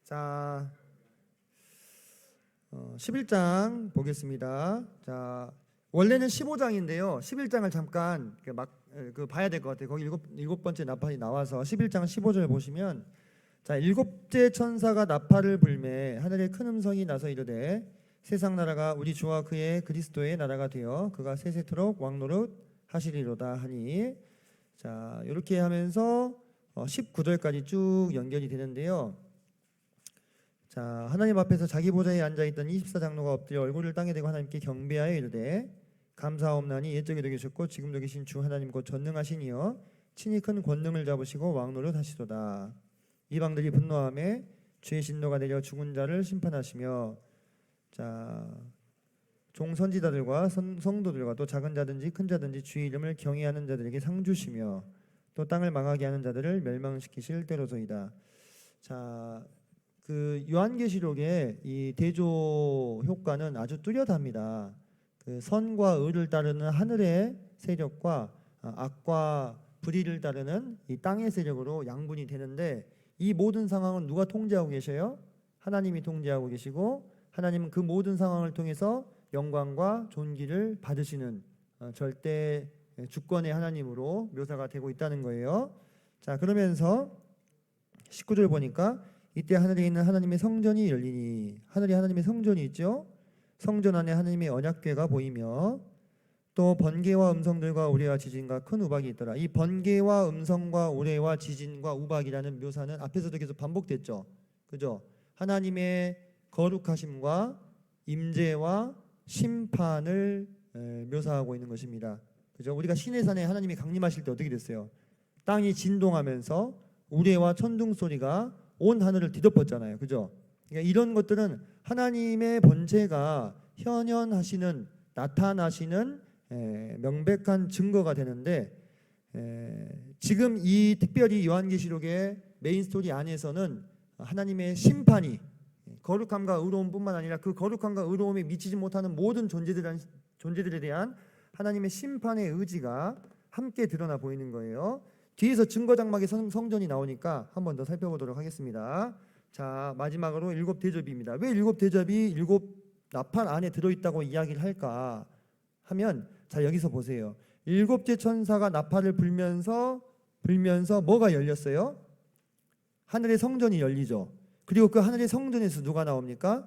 자, 11장 보겠습니다. 자, 원래는 15장인데요. 11장을 잠깐 봐야 될 것 같아요. 거기 일곱 번째 나팔이 나와서 11장 15절 보시면, 자, 일곱째 천사가 나팔을 불매 하늘에 큰 음성이 나서 이르되 세상 나라가 우리 주와 그의 그리스도의 나라가 되어 그가 세세토록 왕노릇 하시리로다 하니, 자, 이렇게 하면서 19절까지 쭉 연결이 되는데요. 자, 하나님 앞에서 자기 보좌에 앉아있던 24장로가 엎드려 얼굴을 땅에 대고 하나님께 경배하여 이르되 감사하옵나니 옛적에도 계셨고 지금도 계신 주 하나님 곧 전능하시니여 친히 큰 권능을 잡으시고 왕노릇 하시도다. 이방들이 분노하며 주의 진노가 내려 죽은 자를 심판하시며, 자, 종선지자들과 성도들과 또 작은 자든지 큰 자든지 주의 이름을 경외하는 자들에게 상 주시며 또 땅을 망하게 하는 자들을 멸망시키실 때로소이다. 자, 그 요한계시록의 이 대조 효과는 아주 뚜렷합니다. 그 선과 의를 따르는 하늘의 세력과 악과 불의를 따르는 이 땅의 세력으로 양분이 되는데, 이 모든 상황은 누가 통제하고 계셔요? 하나님이 통제하고 계시고, 하나님은 그 모든 상황을 통해서 영광과 존귀를 받으시는 절대 주권의 하나님으로 묘사가 되고 있다는 거예요. 자, 그러면서 19절 보니까 이때 하늘에 있는 하나님의 성전이 열리니, 하늘에 하나님의 성전이 있죠. 성전 안에 하나님의 언약궤가 보이며 또 번개와 음성들과 우레와 지진과 큰 우박이 있더라. 이 번개와 음성과 우레와 지진과 우박이라는 묘사는 앞에서도 계속 반복됐죠. 그죠? 하나님의 거룩하심과 임재와 심판을 묘사하고 있는 것입니다. 그죠? 우리가 시내산에 하나님이 강림하실 때 어떻게 됐어요? 땅이 진동하면서 우레와 천둥 소리가 온 하늘을 뒤덮었잖아요. 그죠? 그러니까 이런 것들은 하나님의 번제가 현현하시는, 나타나시는 명백한 증거가 되는데, 지금 이 특별히 요한계시록의 메인 스토리 안에서는 하나님의 심판이 거룩함과 의로움뿐만 아니라 그 거룩함과 의로움에 미치지 못하는 모든 존재들에 대한 하나님의 심판의 의지가 함께 드러나 보이는 거예요. 뒤에서 증거장막의 성전이 나오니까 한 번 더 살펴보도록 하겠습니다. 자, 마지막으로 일곱 대접입니다. 왜 일곱 대접이 일곱 나팔 안에 들어있다고 이야기를 할까 하면, 자, 여기서 보세요. 일곱째 천사가 나팔을 불면서 뭐가 열렸어요? 하늘의 성전이 열리죠. 그리고 그 하늘의 성전에서 누가 나옵니까?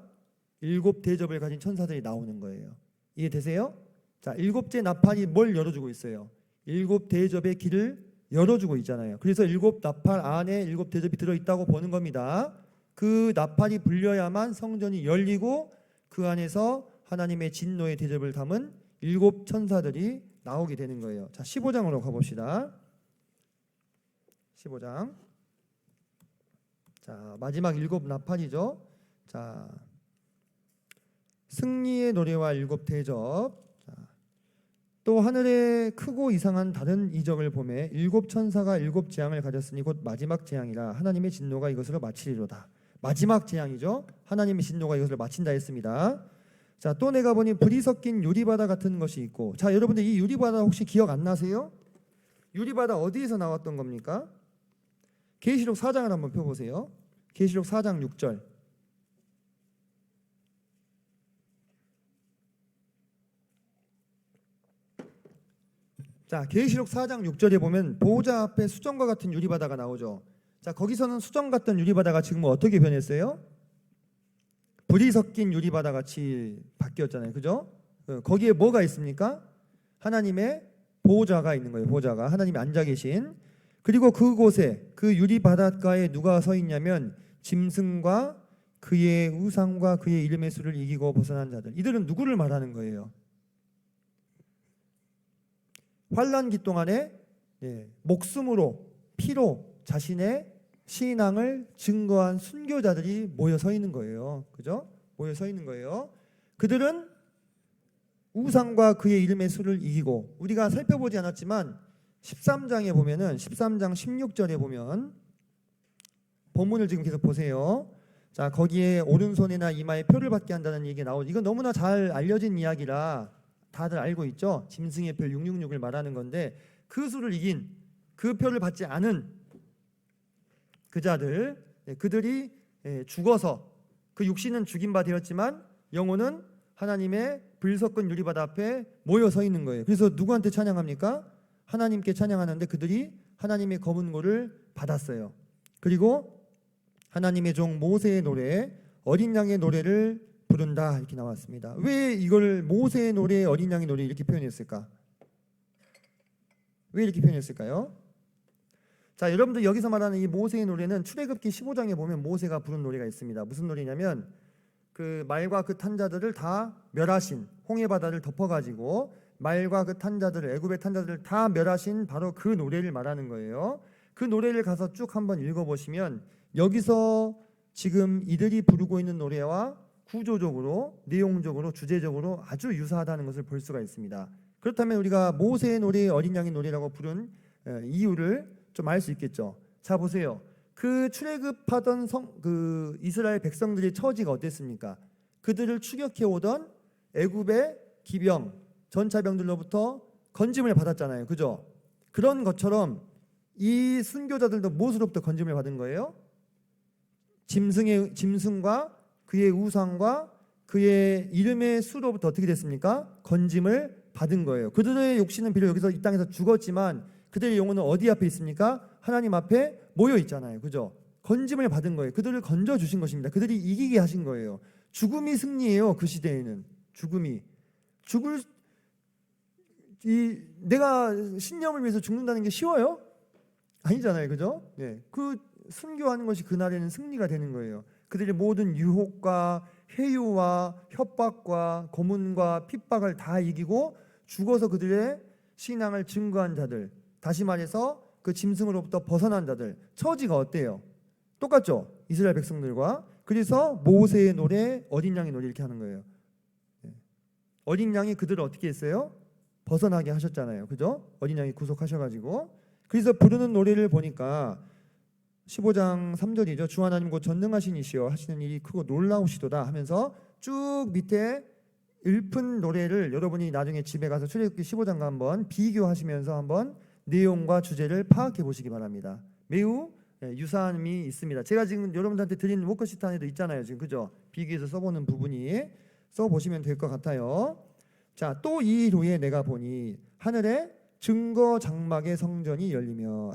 일곱 대접을 가진 천사들이 나오는 거예요. 이해되세요? 자, 일곱째 나팔이 뭘 열어주고 있어요? 일곱 대접의 길을 열어주고 있잖아요. 그래서 일곱 나팔 안에 일곱 대접이 들어있다고 보는 겁니다. 그 나팔이 불려야만 성전이 열리고 그 안에서 하나님의 진노의 대접을 담은 일곱 천사들이 나오게 되는 거예요. 자, 15장으로 가봅시다. 15장. 자, 마지막 일곱 나팔이죠. 자, 승리의 노래와 일곱 대접. 자, 또 하늘에 크고 이상한 다른 이적을 보매 일곱 천사가 일곱 재앙을 가졌으니 곧 마지막 재앙이라 하나님의 진노가 이것으로 마치리로다. 마지막 재앙이죠. 하나님의 진노가 이것을 마친다 했습니다. 자, 또 내가 보니 불이 섞인 유리바다 같은 것이 있고, 자, 여러분들 이 유리바다 혹시 기억 안 나세요? 유리바다 어디에서 나왔던 겁니까? 계시록 4장을 한번 펴보세요. 계시록 4장 6절. 자, 계시록 4장 6절에 보면 보호자 앞에 수정과 같은 유리바다가 나오죠. 자, 거기서는 수정 같은 유리바다가 지금 어떻게 변했어요? 불이 섞인 유리바다 같이 바뀌었잖아요. 그죠? 거기에 뭐가 있습니까? 하나님의 보호자가 있는 거예요. 보호자가 하나님이 앉아 계신. 그리고 그곳에 그 유리바닷가에 누가 서 있냐면 짐승과 그의 우상과 그의 이름의 수를 이기고 벗어난 자들. 이들은 누구를 말하는 거예요? 환난기 동안에 목숨으로 피로 자신의 신앙을 증거한 순교자들이 모여 서 있는 거예요. 그죠? 모여 서 있는 거예요. 그들은 우상과 그의 이름의 수를 이기고, 우리가 살펴보지 않았지만 13장에 보면은 13장 16절에 보면 본문을 지금 계속 보세요. 자, 거기에 오른손이나 이마에 표를 받게 한다는 얘기가 나오죠. 이건 너무나 잘 알려진 이야기라 다들 알고 있죠. 짐승의 표 666을 말하는 건데, 그 수를 이긴, 그 표를 받지 않은 그 자들, 그들이 죽어서 그 육신은 죽임 바 되었지만 영혼은 하나님의 불섞은 유리바다 앞에 모여 서 있는 거예요. 그래서 누구한테 찬양합니까? 하나님께 찬양하는데 그들이 하나님의 검은고를 받았어요. 그리고 하나님의 종 모세의 노래, 어린 양의 노래를 부른다 이렇게 나왔습니다. 왜 이걸 모세의 노래, 어린 양의 노래 이렇게 표현했을까? 왜 이렇게 표현했을까요? 자, 여러분들 여기서 말하는 이 모세의 노래는 출애굽기 15장에 보면 모세가 부른 노래가 있습니다. 무슨 노래냐면 그 말과 그 탄자들을 다 멸하신, 홍해 바다를 덮어가지고 말과 그 탄자들을, 애굽의 탄자들을 다 멸하신 바로 그 노래를 말하는 거예요. 그 노래를 가서 쭉 한번 읽어보시면 여기서 지금 이들이 부르고 있는 노래와 구조적으로, 내용적으로, 주제적으로 아주 유사하다는 것을 볼 수가 있습니다. 그렇다면 우리가 모세의 노래, 어린 양의 노래라고 부른 이유를 좀 알 수 있겠죠. 자, 보세요. 그 출애굽하던 그 이스라엘 백성들의 처지가 어땠습니까? 그들을 추격해 오던 애굽의 기병, 전차병들로부터 건짐을 받았잖아요. 그죠? 그런 것처럼 이 순교자들도 무엇으로부터 건짐을 받은 거예요? 짐승과 그의 우상과 그의 이름의 수로부터 어떻게 됐습니까? 건짐을 받은 거예요. 그들의 육신은 비록 여기서 이 땅에서 죽었지만 그들의 영혼은 어디 앞에 있습니까? 하나님 앞에 모여 있잖아요. 그죠? 건짐을 받은 거예요. 그들을 건져 주신 것입니다. 그들이 이기게 하신 거예요. 죽음이 승리예요. 그 시대에는 죽음이 내가 신념을 위해서 죽는다는 게 쉬워요? 아니잖아요. 그죠? 네. 그 순교하는 것이 그날에는 승리가 되는 거예요. 그들의 모든 유혹과 회유와 협박과 고문과 핍박을 다 이기고 죽어서 그들의 신앙을 증거한 자들, 다시 말해서 그 짐승으로부터 벗어난 자들, 처지가 어때요? 똑같죠? 이스라엘 백성들과. 그래서 모세의 노래, 어린 양의 노래 이렇게 하는 거예요. 어린 양이 그들을 어떻게 했어요? 벗어나게 하셨잖아요. 그죠? 어린 양이 구속하셔가지고. 그래서 부르는 노래를 보니까 15장 3절이죠. 주 하나님 곧 전능하신 이시여 하시는 일이 크고 놀라우시도다 하면서 쭉 밑에 읊은 노래를 여러분이 나중에 집에 가서 출애굽기 15장과 한번 비교하시면서 한번 내용과 주제를 파악해 보시기 바랍니다. 매우 유사함이 있습니다. 제가 지금 여러분들한테 드린 워크시트 안에도 있잖아요. 지금 그죠? 비교해서 써보는 부분이 써보시면 될 것 같아요. 자, 또 이 후에 내가 보니 하늘에 증거 장막의 성전이 열리며,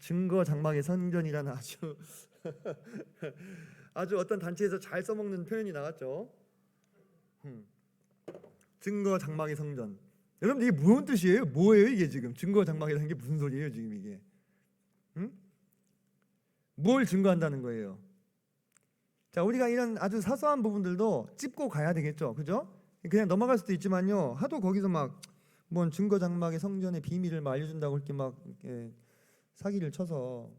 증거 장막의 성전이라는 아주 아주 어떤 단체에서 잘 써먹는 표현이 나왔죠. 증거 장막의 성전. 여러분 이게 무슨 뜻이에요? 뭐예요 이게 지금? 증거 장막이라는 게 무슨 소리예요 지금 이게? 뭘 증거한다는 거예요? 자, 우리가 이런 아주 사소한 부분들도 짚고 가야 되겠죠, 그죠? 그냥 넘어갈 수도 있지만요. 하도 거기서 막 뭔 증거 장막의 성전의 비밀을 막 알려준다고 이렇게 막 사기를 쳐서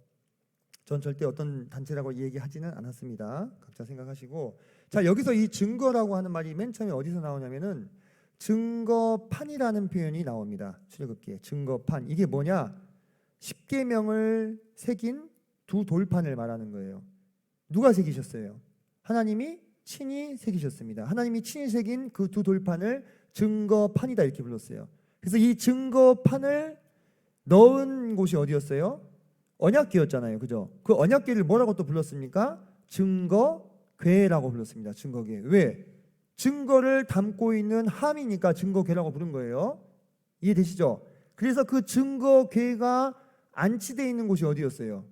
전 절대 어떤 단체라고 얘기하지는 않았습니다. 각자 생각하시고. 자, 여기서 이 증거라고 하는 말이 맨 처음에 어디서 나오냐면은 증거판이라는 표현이 나옵니다. 출애굽기에 증거판. 이게 뭐냐? 십계명을 새긴 두 돌판을 말하는 거예요. 누가 새기셨어요? 하나님이 친히 새기셨습니다. 하나님이 친히 새긴 그 두 돌판을 증거판이다 이렇게 불렀어요. 그래서 이 증거판을 넣은 곳이 어디였어요? 언약궤였잖아요. 그죠? 그 언약궤를 뭐라고 또 불렀습니까? 증거궤라고 불렀습니다. 증거궤. 왜? 증거를 담고 있는 함이니까 증거궤라고 부른 거예요. 이해되시죠? 그래서 그 증거궤가 안치되어 있는 곳이 어디였어요?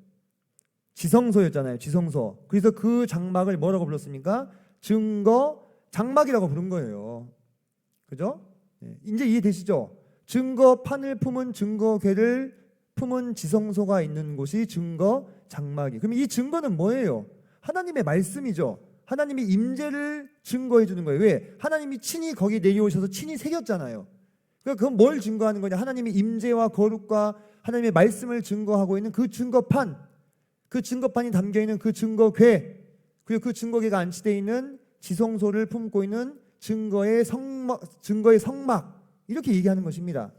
지성소였잖아요. 지성소. 그래서 그 장막을 뭐라고 불렀습니까? 증거 장막이라고 부른 거예요. 그죠? 네. 이제 이해되시죠? 증거판을 품은 증거궤를 품은 지성소가 있는 곳이 증거 장막이. 그럼 이 증거는 뭐예요? 하나님의 말씀이죠. 하나님의 임재를 증거해 주는 거예요. 왜? 하나님이 친히 거기에 내려오셔서 친히 새겼잖아요. 그러니까 그건 뭘 증거하는 거냐? 하나님의 임재와 거룩과 하나님의 말씀을 증거하고 있는 그 증거판, 그 증거판이 담겨있는 그 증거궤, 그리고 그 증거궤가 안치되어 있는 지성소를 품고 있는 증거의 성막, 이렇게 얘기하는 것입니다.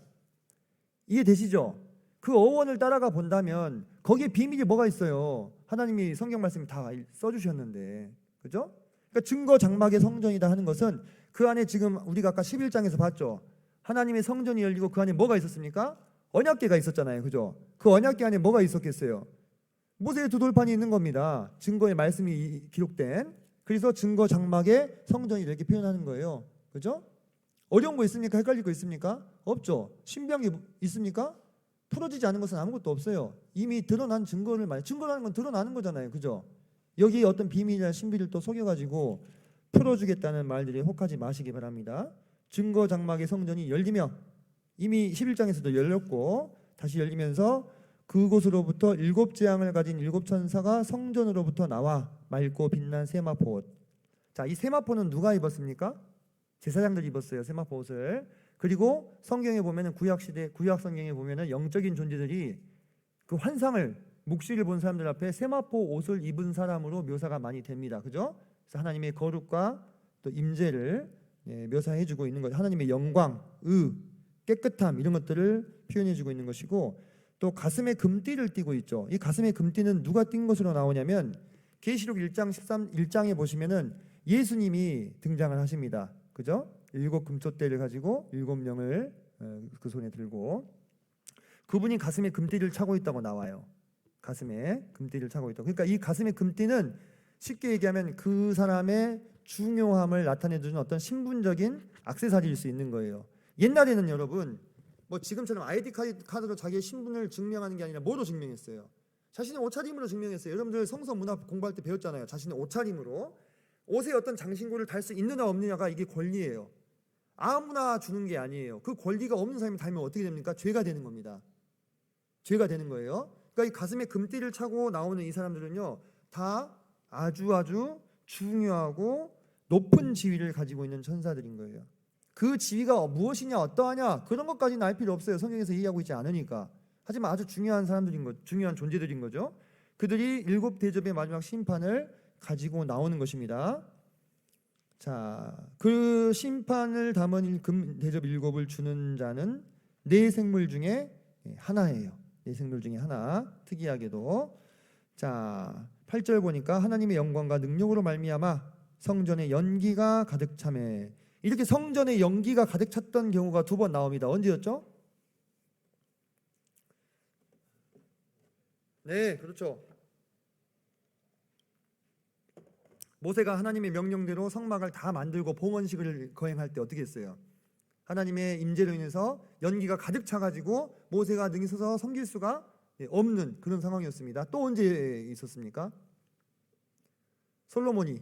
이해되시죠? 그 어원을 따라가 본다면 거기에 비밀이 뭐가 있어요? 하나님이 성경 말씀 다 써주셨는데, 그죠? 그러니까 증거 장막의 성전이다 하는 것은 그 안에 지금 우리가 아까 11장에서 봤죠. 하나님의 성전이 열리고 그 안에 뭐가 있었습니까? 언약궤가 있었잖아요, 그죠? 그 언약궤 안에 뭐가 있었겠어요? 모세의 두 돌판이 있는 겁니다. 증거의 말씀이 기록된. 그래서 증거 장막에 성전이 이렇게 표현하는 거예요. 그죠? 어려운 거 있습니까? 헷갈릴 거 있습니까? 없죠. 신비한 게 있습니까? 풀어지지 않은 것은 아무것도 없어요. 이미 드러난 증거라는 건 드러나는 거잖아요. 그죠? 여기 어떤 비밀이나 신비를 또 속여가지고 풀어주겠다는 말들이 혹하지 마시기 바랍니다. 증거 장막의 성전이 열리며 이미 11장에서도 열렸고 다시 열리면서 그곳으로부터 7재앙을 가진 7천사가 성전으로부터 나와 맑고 빛난 세마포 옷. 자, 이 세마포는 누가 입었습니까? 제사장들이 입었어요. 세마포 옷을. 그리고 성경에 보면은 구약 성경에 보면은 영적인 존재들이 그 환상을 묵시를 본 사람들 앞에 세마포 옷을 입은 사람으로 묘사가 많이 됩니다. 그죠? 그래서 하나님의 거룩과 또 임재를 묘사해주고 있는 거죠. 하나님의 영광, 깨끗함 이런 것들을 표현해주고 있는 것이고 또 가슴에 금띠를 띠고 있죠. 이 가슴에 금띠는 누가 띈 것으로 나오냐면 계시록 1장에 보시면은 예수님이 등장을 하십니다. 그죠? 7 금촛대를 가지고 7명을 그 손에 들고 그분이 가슴에 금띠를 차고 있다고 나와요. 가슴에 금띠를 차고 있다. 그러니까 이 가슴에 금띠는 쉽게 얘기하면 그 사람의 중요함을 나타내주는 어떤 신분적인 액세서리일 수 있는 거예요. 옛날에는 여러분 뭐 지금처럼 아이디 카드로 자기의 신분을 증명하는 게 아니라 뭐로 증명했어요? 자신의 옷차림으로 증명했어요. 여러분들 성서 문화 공부할 때 배웠잖아요. 자신의 옷차림으로. 옷에 어떤 장신구를 달 수 있느냐 없느냐가 이게 권리예요. 아무나 주는 게 아니에요. 그 권리가 없는 사람이 달면 어떻게 됩니까? 죄가 되는 겁니다. 죄가 되는 거예요. 그러니까 이 가슴에 금띠를 차고 나오는 이 사람들은요 다 아주 중요하고 높은 지위를 가지고 있는 천사들인 거예요. 그 지위가 무엇이냐 어떠하냐 그런 것까지는 알 필요 없어요. 성경에서 얘기하고 있지 않으니까. 하지만 아주 중요한 중요한 존재들인 거죠. 그들이 7 대접의 마지막 심판을 가지고 나오는 것입니다. 자, 그 심판을 담은 대접 7을 주는 자는 4생물 중에 하나예요. 4생물 중에 하나. 특이하게도 자 8절 보니까 하나님의 영광과 능력으로 말미암아 성전에 연기가 가득 차매. 이렇게 성전에 연기가 가득 찼던 경우가 2번 나옵니다. 언제였죠? 네, 그렇죠. 모세가 하나님의 명령대로 성막을 다 만들고 봉헌식을 거행할 때 어떻게 했어요? 하나님의 임재로 인해서 연기가 가득 차가지고 모세가 능히 서서 섬길 수가 없는 그런 상황이었습니다. 또 언제 있었습니까? 솔로몬이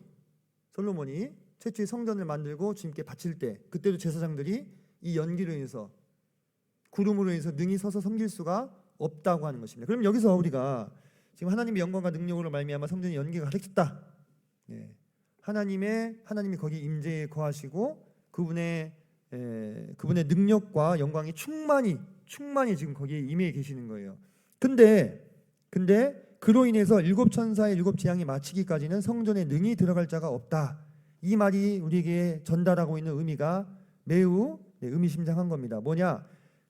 최초의 성전을 만들고 주님께 바칠 때 그때도 제사장들이 이 연기로 인해서 구름으로 인해서 능히 서서 섬길 수가 없다고 하는 것입니다. 그럼 여기서 우리가 지금 하나님의 영광과 능력으로 말미암아 성전에 연기가 가득 찼다. 하나님이 거기 임재에 거하시고 그분의 능력과 영광이 충만히 지금 거기에 임해 계시는 거예요. 근데 그로 인해서 7 천사의 7 재앙이 마치기까지는 성전에 능히 들어갈 자가 없다. 이 말이 우리에게 전달하고 있는 의미가 매우 의미심장한 겁니다. 뭐냐?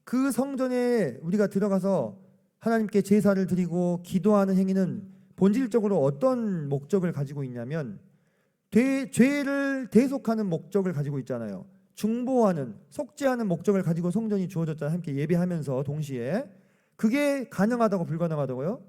그 성전에 우리가 들어가서 하나님께 제사를 드리고 기도하는 행위는 본질적으로 어떤 목적을 가지고 있냐면 죄를 대속하는 목적을 가지고 있잖아요. 중보하는, 속죄하는 목적을 가지고 성전이 주어졌잖아요. 함께 예배하면서 동시에. 그게 가능하다고 불가능하다고요?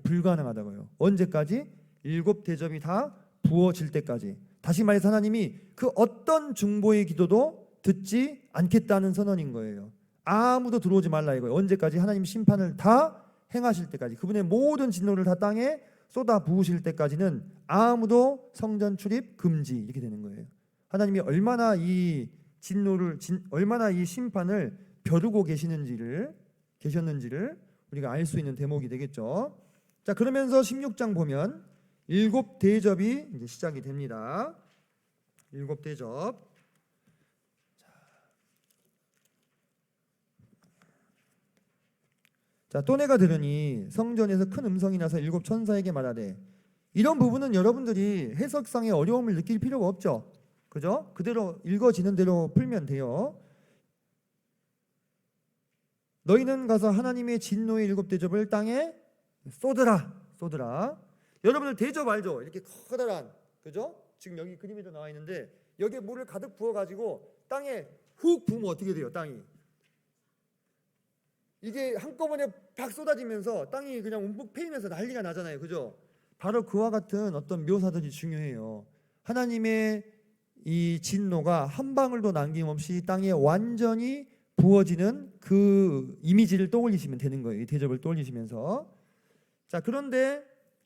불가능하다고요. 언제까지? 7 대접이 다 부어질 때까지. 다시 말해서 하나님이 그 어떤 중보의 기도도 듣지 않겠다는 선언인 거예요. 아무도 들어오지 말라 이거예요. 언제까지? 하나님 심판을 다 행하실 때까지. 그분의 모든 진노를 다 땅에 쏟아 부으실 때까지는 아무도 성전 출입 금지 이렇게 되는 거예요. 하나님이 얼마나 이 얼마나 이 심판을 벼르고 계셨는지를 우리가 알 수 있는 대목이 되겠죠. 자, 그러면서 16장 보면 7 대접이 이제 시작이 됩니다. 7 대접. 자, 또 내가 들으니 성전에서 큰 음성이 나서 7 천사에게 말하되. 이런 부분은 여러분들이 해석상의 어려움을 느낄 필요가 없죠. 그죠? 그대로 읽어지는 대로 풀면 돼요. 너희는 가서 하나님의 진노의 7 대접을 땅에 쏟으라. 여러분들 대접 알죠? 이렇게 커다란, 그죠? 지금 여기 그림에도 나와 있는데 여기에 물을 가득 부어가지고 땅에 훅 부으면 어떻게 돼요? 땅이 이게 한꺼번에 팍 쏟아지면서 땅이 그냥 움푹 패이면서 난리가 나잖아요. 그죠? 바로 그와 같은 어떤 묘사들이 중요해요. 하나님의 이 진노가 한 방울도 남김없이 땅에 완전히 부어지는 그 이미지를 떠올리시면 되는 거예요. 이 대접을 떠올리시면서. 자, 그런데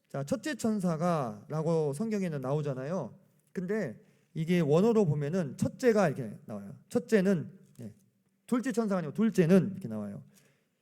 자, 첫째 천사가라고 성경에는 나오잖아요. 근데 이게 원어로 보면은 첫째가 이렇게 나와요. 첫째는 둘째 천사가 아니고 둘째는 이렇게 나와요.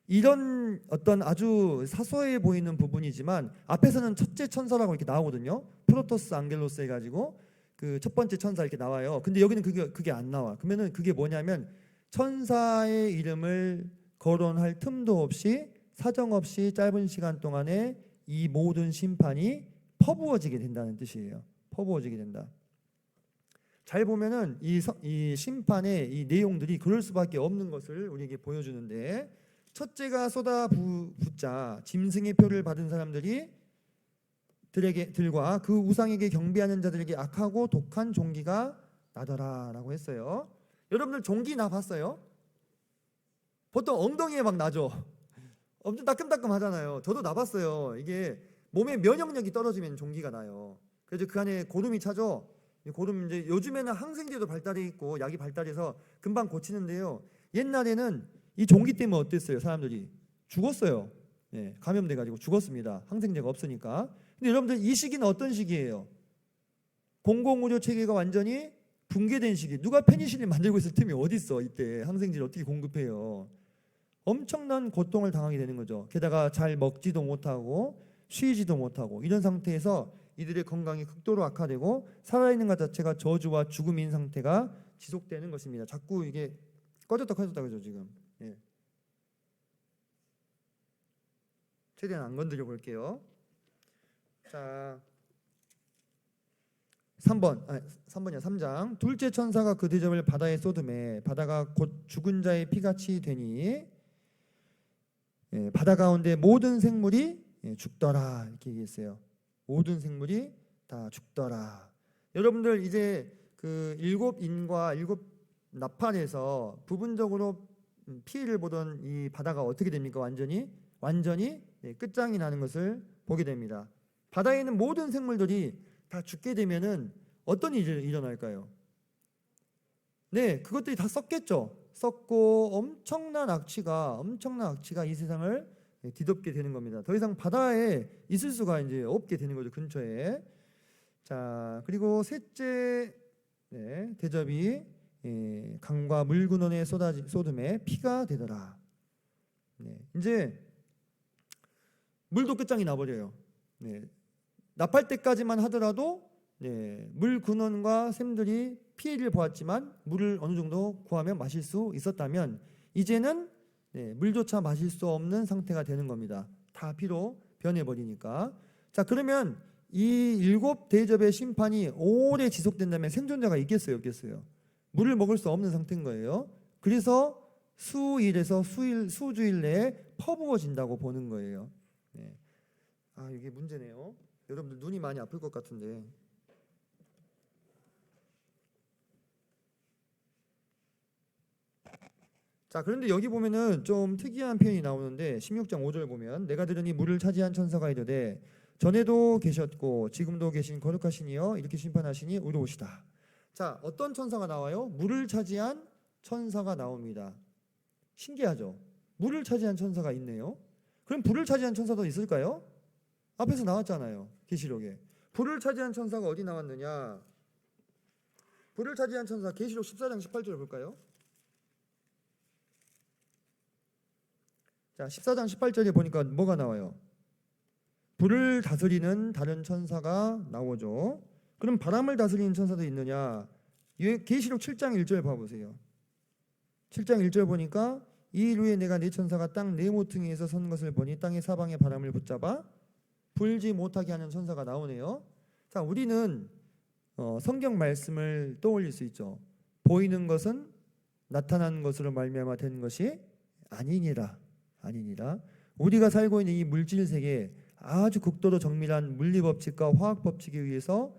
이런 어떤 아주 사소해 보이는 부분이지만 앞에서는 첫째 천사라고 이렇게 나오거든요. 프로토스 안겔로스 해가지고 그 첫 번째 천사 이렇게 나와요. 근데 여기는 그게 안 나와. 그러면은 그게 뭐냐면 천사의 이름을 거론할 틈도 없이 사정없이 짧은 시간 동안에 이 모든 심판이 퍼부어지게 된다는 뜻이에요. 퍼부어지게 된다. 잘 보면은 이 심판의 이 내용들이 그럴 수밖에 없는 것을 우리에게 보여주는데, 첫째가 쏟아붓자 짐승의 표를 받은 사람들이 들과 그 우상에게 경배하는 자들에게 악하고 독한 종기가 나더라라고 했어요. 여러분들 종기 나 봤어요? 보통 엉덩이에 막 나죠. 엄청 따끔따끔하잖아요. 저도 나봤어요. 이게 몸의 면역력이 떨어지면 종기가 나요. 그래서 그 안에 고름이 차죠. 고름 이제 요즘에는 항생제도 발달해 있고 약이 발달해서 금방 고치는데요. 옛날에는 이 종기 때문에 어땠어요? 사람들이 죽었어요. 감염돼 가지고 죽었습니다. 항생제가 없으니까. 근데 여러분들 이 시기는 어떤 시기예요? 공공의료 체계가 완전히 붕괴된 시기. 누가 페니실린 만들고 있을 틈이 어디 있어? 이때 항생제를 어떻게 공급해요? 엄청난 고통을 당하게 되는 거죠. 게다가 잘 먹지도 못하고 쉬지도 못하고 이런 상태에서 이들의 건강이 극도로 악화되고 살아있는 것 자체가 저주와 죽음인 상태가 지속되는 것입니다. 자꾸 이게 꺼졌다 그죠 지금. 최대한 안 건드려 볼게요. 자, 3장. 둘째 천사가 그 대접을 바다에 쏟음에 바다가 곧 죽은 자의 피같이 되니 바다 가운데 모든 생물이 죽더라 이렇게 얘기했어요. 모든 생물이 다 죽더라. 여러분들 이제 그 일곱 인과 일곱 나팔에서 부분적으로 피해를 보던 이 바다가 어떻게 됩니까? 완전히 끝장이 나는 것을 보게 됩니다. 바다에 있는 모든 생물들이 다 죽게 되면은 어떤 일이 일어날까요? 그것들이 다 썩겠죠. 썩고 엄청난 악취가 이 세상을 뒤덮게 되는 겁니다. 더 이상 바다에 있을 수가 이제 없게 되는 거죠, 근처에. 자, 그리고 셋째 대접이 강과 물 근원에 쏟음에 피가 되더라. 이제 물도 끝장이 나버려요. 나팔 때까지만 하더라도 물 근원과 샘들이 피해를 보았지만 물을 어느 정도 구하면 마실 수 있었다면 이제는 물조차 마실 수 없는 상태가 되는 겁니다. 다 피로 변해버리니까. 자, 그러면 이 일곱 대접의 심판이 오래 지속된다면 생존자가 있겠어요, 없겠어요? 물을 먹을 수 없는 상태인 거예요. 그래서 수일에서 수주일 내에 퍼부어진다고 보는 거예요. 이게 문제네요. 여러분들 눈이 많이 아플 것 같은데. 자, 그런데 여기 보면은 좀 특이한 표현이 나오는데 16장 5절 보면 내가 들으니 물을 차지한 천사가 이르되 전에도 계셨고 지금도 계신 거룩하시니여 이렇게 심판하시니 의로우시다. 자, 어떤 천사가 나와요? 물을 차지한 천사가 나옵니다. 신기하죠? 물을 차지한 천사가 있네요. 그럼 불을 차지한 천사도 있을까요? 앞에서 나왔잖아요. 계시록에. 불을 차지한 천사가 어디 나왔느냐? 불을 차지한 천사 계시록 14장 18절 볼까요? 자, 14장 18절에 보니까 뭐가 나와요? 불을 다스리는 다른 천사가 나오죠. 그럼 바람을 다스리는 천사도 있느냐? 계시록 7장 1절 봐보세요. 7장 1절 보니까 이 일 후에 내가 네 천사가 땅 네 모퉁이에서 선 것을 보니 땅의 사방의 바람을 붙잡아 불지 못하게 하는 천사가 나오네요. 자, 우리는 성경 말씀을 떠올릴 수 있죠. 보이는 것은 나타난 것으로 말미암아 된 것이 아니니라. 우리가 살고 있는 이 물질 세계 아주 극도로 정밀한 물리 법칙과 화학 법칙에 의해서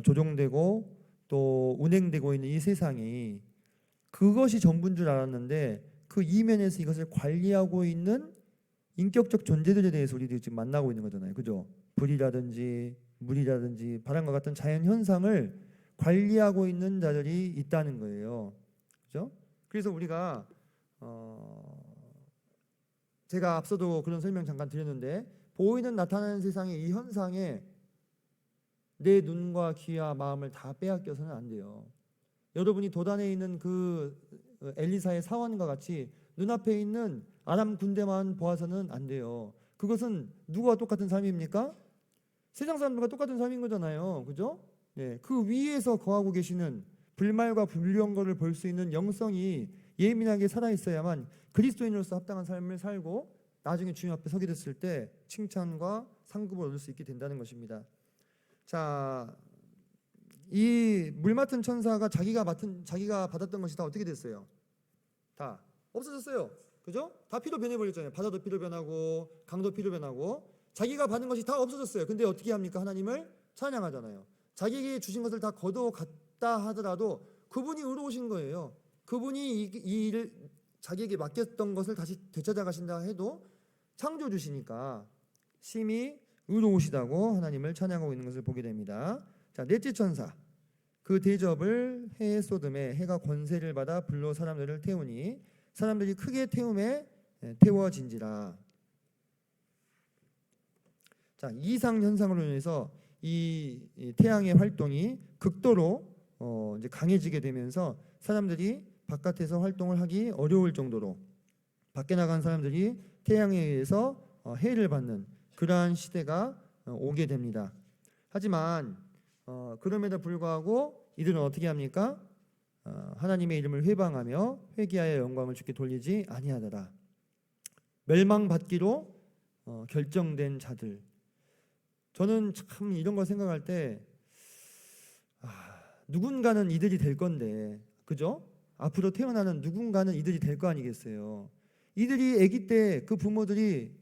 조종되고 또 운행되고 있는 이 세상이 그것이 전부인 줄 알았는데 그 이면에서 이것을 관리하고 있는 인격적 존재들에 대해서 우리들이 지금 만나고 있는 거잖아요. 그죠? 불이라든지 물이라든지 바람과 같은 자연 현상을 관리하고 있는 자들이 있다는 거예요. 그죠? 그래서 우리가 제가 앞서도 그런 설명 잠깐 드렸는데, 보이는 나타나는 세상의 이 현상에 내 눈과 귀와 마음을 다 빼앗겨서는 안 돼요. 여러분이 도단에 있는 그 엘리사의 사원과 같이 눈앞에 있는 아람 군대만 보아서는 안 돼요. 그것은 누구와 똑같은 삶입니까? 세상 사람들과 똑같은 삶인 거잖아요. 그죠? 예, 그 위에서 거하고 계시는 불말과 불경거를 볼 수 있는 영성이 예민하게 살아있어야만 그리스도인으로서 합당한 삶을 살고 나중에 주님 앞에 서게 됐을 때 칭찬과 상급을 얻을 수 있게 된다는 것입니다. 자, 이 물 맡은 천사가 자기가 받았던 것이 다 어떻게 됐어요? 다 없어졌어요. 그죠? 다 피로 변해버렸잖아요. 바다도 피로 변하고 강도 피로 변하고 자기가 받은 것이 다 없어졌어요. 근데 어떻게 합니까? 하나님을 찬양하잖아요. 자기에게 주신 것을 다 거둬갔다 하더라도 그분이 의로우신 거예요. 그분이 이 일을 자기에게 맡겼던 것을 다시 되찾아 가신다 해도 창조주시니까 심히 의로우시다고 하나님을 찬양하고 있는 것을 보게 됩니다. 자, 넷째 천사, 그 대접을 해에 쏟음에 해가 권세를 받아 불로 사람들을 태우니 사람들이 크게 태워진지라. 자, 이상 현상으로 인해서 이 태양의 활동이 극도로 이제 강해지게 되면서 사람들이 바깥에서 활동을 하기 어려울 정도로 밖에 나간 사람들이 태양에 의해서 해를 받는 그러한 시대가 오게 됩니다. 하지만 그럼에도 불구하고 이들은 어떻게 합니까? 하나님의 이름을 회방하며 회개하여 영광을 주께 돌리지 아니하더라. 멸망받기로 결정된 자들. 저는 참 이런 걸 생각할 때 누군가는 이들이 될 건데, 그죠? 앞으로 태어나는 누군가는 이들이 될 거 아니겠어요. 이들이 아기 때 그 부모들이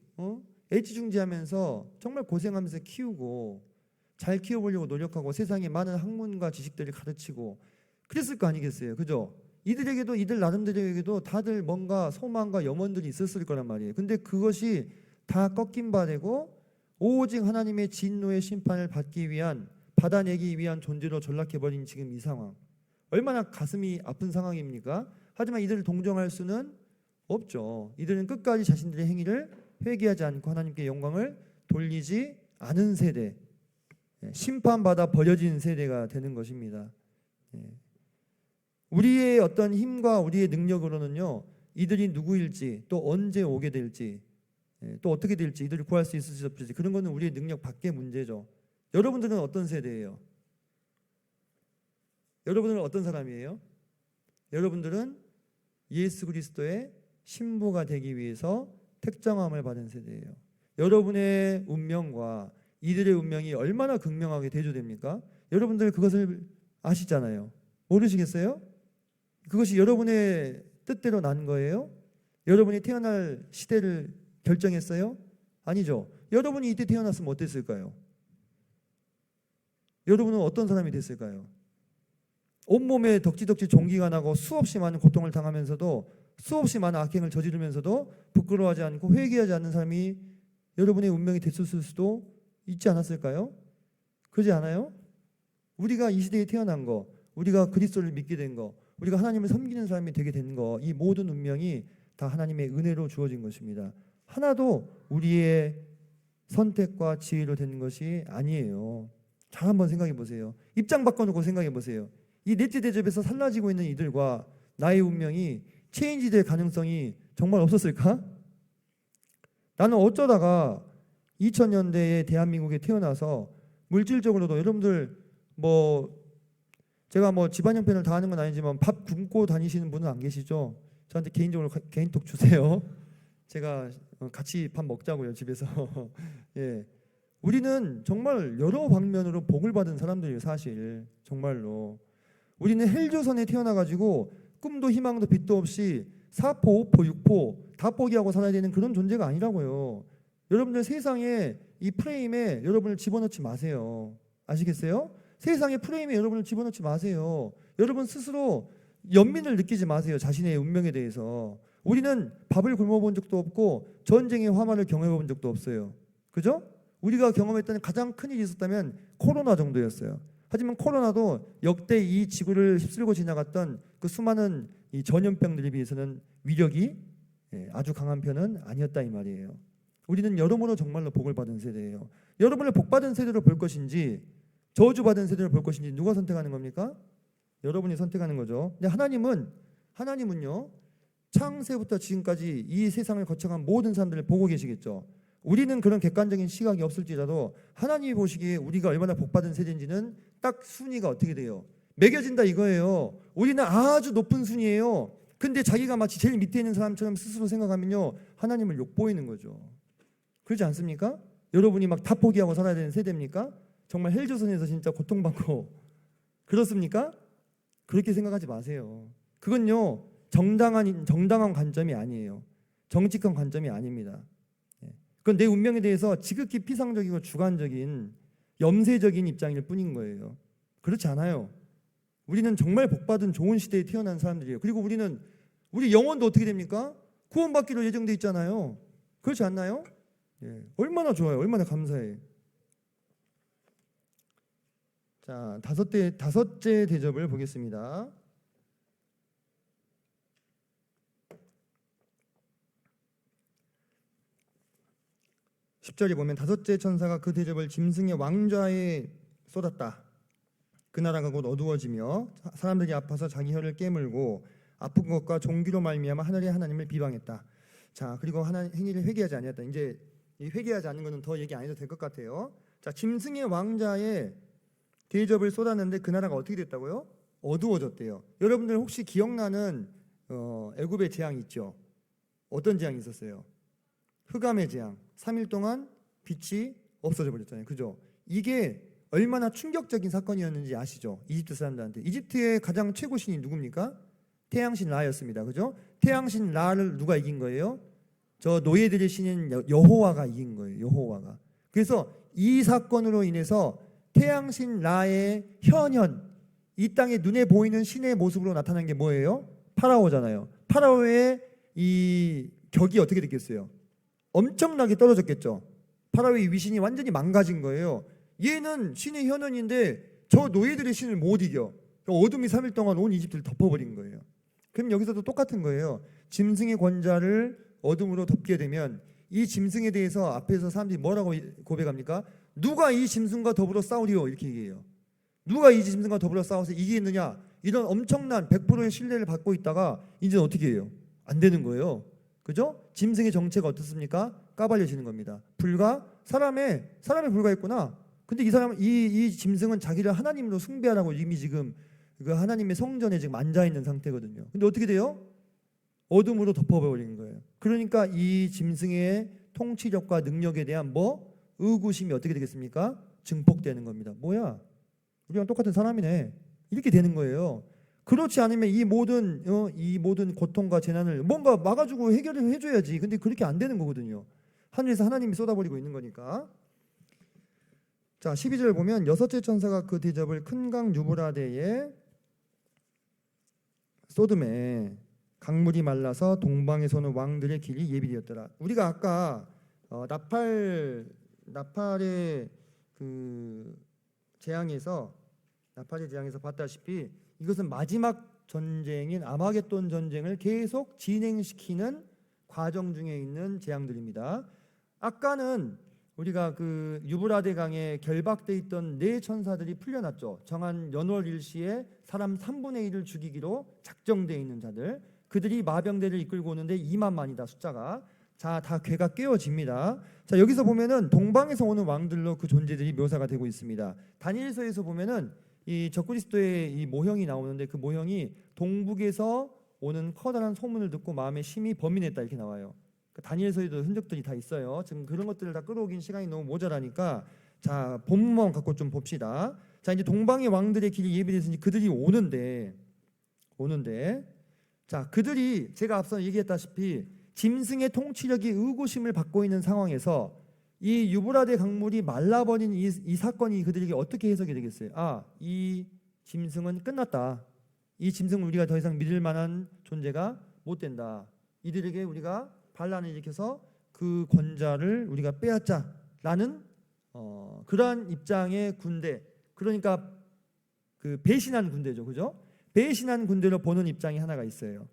애지중지하면서 정말 고생하면서 키우고 잘 키워보려고 노력하고 세상에 많은 학문과 지식들을 가르치고 그랬을 거 아니겠어요. 그죠? 이들에게도 이들 나름대로에게도 다들 뭔가 소망과 염원들이 있었을 거란 말이에요. 근데 그것이 다 꺾인 바 되고 오직 하나님의 진노의 심판을 받아내기 위한 존재로 전락해버린 지금 이 상황, 얼마나 가슴이 아픈 상황입니까? 하지만 이들을 동정할 수는 없죠. 이들은 끝까지 자신들의 행위를 회개하지 않고 하나님께 영광을 돌리지 않은 세대, 심판받아 버려진 세대가 되는 것입니다. 우리의 어떤 힘과 우리의 능력으로는요, 이들이 누구일지 또 언제 오게 될지 또 어떻게 될지 이들을 구할 수 있을지 없을지 그런 거는 우리의 능력 밖의 문제죠. 여러분들은 어떤 세대예요? 여러분들은 어떤 사람이에요? 여러분들은 예수 그리스도의 신부가 되기 위해서 택정함을 받은 세대예요. 여러분의 운명과 이들의 운명이 얼마나 극명하게 대조됩니까? 여러분들 그것을 아시잖아요. 모르시겠어요? 그것이 여러분의 뜻대로 난 거예요? 여러분이 태어날 시대를 결정했어요? 아니죠. 여러분이 이때 태어났으면 어땠을까요? 여러분은 어떤 사람이 됐을까요? 온몸에 덕지덕지 종기가 나고 수없이 많은 고통을 당하면서도 수없이 많은 악행을 저지르면서도 부끄러워하지 않고 회개하지 않는 사람이 여러분의 운명이 됐을 수도 있지 않았을까요? 그러지 않아요? 우리가 이 시대에 태어난 거, 우리가 그리스도를 믿게 된 거, 우리가 하나님을 섬기는 사람이 되게 된 거, 이 모든 운명이 다 하나님의 은혜로 주어진 것입니다. 하나도 우리의 선택과 지혜로 된 것이 아니에요. 잘 한번 생각해 보세요. 입장 바꿔놓고 생각해 보세요. 이 넷째 대접에서 살라지고 있는 이들과 나의 운명이 체인지될 가능성이 정말 없었을까? 나는 어쩌다가 2000년대에 대한민국에 태어나서 물질적으로도 여러분들 제가 집안 형편을 다 하는 건 아니지만 밥 굶고 다니시는 분은 안 계시죠? 저한테 개인적으로 개인톡 주세요. 제가 같이 밥 먹자고요, 집에서. 예. 우리는 정말 여러 방면으로 복을 받은 사람들이에요, 사실. 정말로. 우리는 헬조선에 태어나가지고 꿈도 희망도 빛도 없이 4포, 5포, 6포 다 포기하고 살아야 되는 그런 존재가 아니라고요. 여러분들 세상에 이 프레임에 여러분을 집어넣지 마세요. 아시겠어요? 세상의 프레임에 여러분을 집어넣지 마세요. 여러분 스스로 연민을 느끼지 마세요. 자신의 운명에 대해서. 우리는 밥을 굶어본 적도 없고 전쟁의 화마를 경험해본 적도 없어요. 그죠? 우리가 경험했던 가장 큰 일이 있었다면 코로나 정도였어요. 하지만 코로나도 역대 이 지구를 휩쓸고 지나갔던 그 수많은 이 전염병들에 비해서는 위력이 아주 강한 편은 아니었다 이 말이에요. 우리는 여러모로 정말로 복을 받은 세대예요. 여러분을 복받은 세대로 볼 것인지 저주받은 세대로 볼 것인지 누가 선택하는 겁니까? 여러분이 선택하는 거죠. 근데 하나님은요 창세부터 지금까지 이 세상을 거쳐간 모든 사람들을 보고 계시겠죠. 우리는 그런 객관적인 시각이 없을지라도 하나님이 보시기에 우리가 얼마나 복받은 세대인지는 딱 순위가 어떻게 돼요? 매겨진다 이거예요. 우리는 아주 높은 순위예요. 근데 자기가 마치 제일 밑에 있는 사람처럼 스스로 생각하면요 하나님을 욕보이는 거죠. 그렇지 않습니까? 여러분이 막 다 포기하고 살아야 되는 세대입니까? 정말 헬조선에서 진짜 고통받고 그렇습니까? 그렇게 생각하지 마세요. 그건요 정당한 관점이 아니에요. 정직한 관점이 아닙니다. 그건 내 운명에 대해서 지극히 피상적이고 주관적인 염세적인 입장일 뿐인 거예요. 그렇지 않아요. 우리는 정말 복받은 좋은 시대에 태어난 사람들이에요. 그리고 우리 영혼도 어떻게 됩니까? 구원받기로 예정돼 있잖아요. 그렇지 않나요? 얼마나 좋아요. 얼마나 감사해. 자, 다섯째 대접을 보겠습니다. 10절에 보면 다섯째 천사가 그 대접을 짐승의 왕좌에 쏟았다. 그 나라가 곧 어두워지며 사람들이 아파서 자기 혀를 깨물고 아픈 것과 종기로 말미암아 하늘의 하나님을 비방했다. 자, 그리고 행위를 회개하지 아니었다. 이제 이 회개하지 않는 것은 더 얘기 안 해도 될 것 같아요. 자, 짐승의 왕좌에 대접을 쏟았는데 그 나라가 어떻게 됐다고요? 어두워졌대요. 여러분들 혹시 기억나는 애굽의 재앙 있죠? 어떤 재앙이 있었어요? 흑암의 재앙. 3일 동안 빛이 없어져 버렸잖아요. 그죠? 이게 얼마나 충격적인 사건이었는지 아시죠? 이집트 사람들한테. 이집트의 가장 최고 신이 누굽니까? 태양신 라였습니다. 그죠? 태양신 라를 누가 이긴 거예요? 저 노예들의 신인 여호와가 이긴 거예요. 여호와가. 그래서 이 사건으로 인해서 태양신 라의 현현, 이 땅에 눈에 보이는 신의 모습으로 나타난 게 뭐예요? 파라오잖아요. 파라오의 이 격이 어떻게 됐겠어요? 엄청나게 떨어졌겠죠. 파라오의 위신이 완전히 망가진 거예요. 얘는 신의 현현인데 저 노예들의 신을 못 이겨. 어둠이 3일 동안 온 이집트를 덮어버린 거예요. 그럼 여기서도 똑같은 거예요. 짐승의 권좌를 어둠으로 덮게 되면 이 짐승에 대해서 앞에서 사람들이 뭐라고 고백합니까? 누가 이 짐승과 더불어 싸우리요? 이렇게 얘기해요. 누가 이 짐승과 더불어 싸워서 이기겠느냐? 이런 엄청난 100%의 신뢰를 받고 있다가 이제 어떻게 해요? 안 되는 거예요. 그죠? 짐승의 정체가 어떻습니까? 까발려지는 겁니다. 사람에 불과했구나. 근데 이 짐승은 자기를 하나님으로 숭배하라고 이미 지금 그 하나님의 성전에 지금 앉아 있는 상태거든요. 근데 어떻게 돼요? 어둠으로 덮어버린 거예요. 그러니까 이 짐승의 통치력과 능력에 대한 의구심이 어떻게 되겠습니까? 증폭되는 겁니다. 뭐야? 우리랑 똑같은 사람이네. 이렇게 되는 거예요. 그렇지 않으면 이 모든 고통과 재난을 뭔가 막아주고 해결을 해줘야지. 근데 그렇게 안 되는 거거든요. 하늘에서 하나님이 쏟아버리고 있는 거니까. 자, 12절 보면 여섯째 천사가 그 대접을 큰 강 유브라데에 쏟음에 강물이 말라서 동방에서 오는 왕들의 길이 예비되었더라. 우리가 아까 나팔의 재앙에서 봤다시피 이것은 마지막 전쟁인 아마겟돈 전쟁을 계속 진행시키는 과정 중에 있는 재앙들입니다. 아까는 우리가 그 유브라데 강에 결박돼 있던 네 천사들이 풀려났죠. 정한 연월 일시에 사람 3분의 1을 죽이기로 작정돼 있는 자들, 그들이 마병대를 이끌고 오는데 2만만이다 숫자가. 자, 다 괴가 깨어집니다. 자, 여기서 보면은 동방에서 오는 왕들로 그 존재들이 묘사가 되고 있습니다. 다니엘서에서 보면은 이 적그리스도의 이 모형이 나오는데 그 모형이 동북에서 오는 커다란 소문을 듣고 마음에 심히 범인했다 이렇게 나와요. 다니엘서에도 흔적들이 다 있어요. 지금 그런 것들을 다 끌어오긴 시간이 너무 모자라니까 자, 본문 갖고 좀 봅시다. 자, 이제 동방의 왕들의 길이 예비됐으니 그들이 오는데 자, 그들이 제가 앞서 얘기했다시피 짐승의 통치력이 의구심을 받고 있는 상황에서 이 유브라데 강물이 말라버린 이 사건이 그들에게 어떻게 해석이 되겠어요? 아, 이 짐승은 끝났다. 이 짐승은 우리가 더 이상 믿을 만한 존재가 못 된다. 이들에게 우리가 반란을 일으켜서 그 권좌를 우리가 빼앗자라는 그러한 입장의 군대, 그러니까 그 배신한 군대죠, 그죠? 배신한 군대로 보는 입장이 하나가 있어요.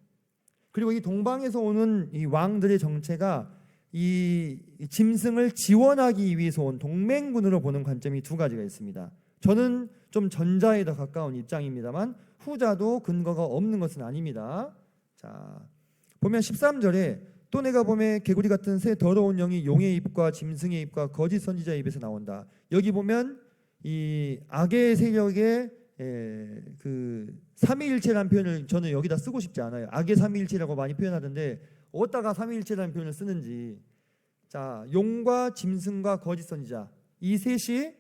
그리고 이 동방에서 오는 이 왕들의 정체가 이 짐승을 지원하기 위해서 온 동맹군으로 보는 관점이 두 가지가 있습니다. 저는 좀 전자에 더 가까운 입장입니다만 후자도 근거가 없는 것은 아닙니다. 자, 보면 13절에 또 내가 보면 개구리 같은 새 더러운 영이 용의 입과 짐승의 입과 거짓 선지자의 입에서 나온다. 여기 보면 이 악의 세력의 그 삼위일체라는 표현을 저는 여기다 쓰고 싶지 않아요. 악의 삼위일체라고 많이 표현하던데 어디다가 삼위일체라는 표현을 쓰는지. 자, 용과 짐승과 거짓 선지자, 이 셋이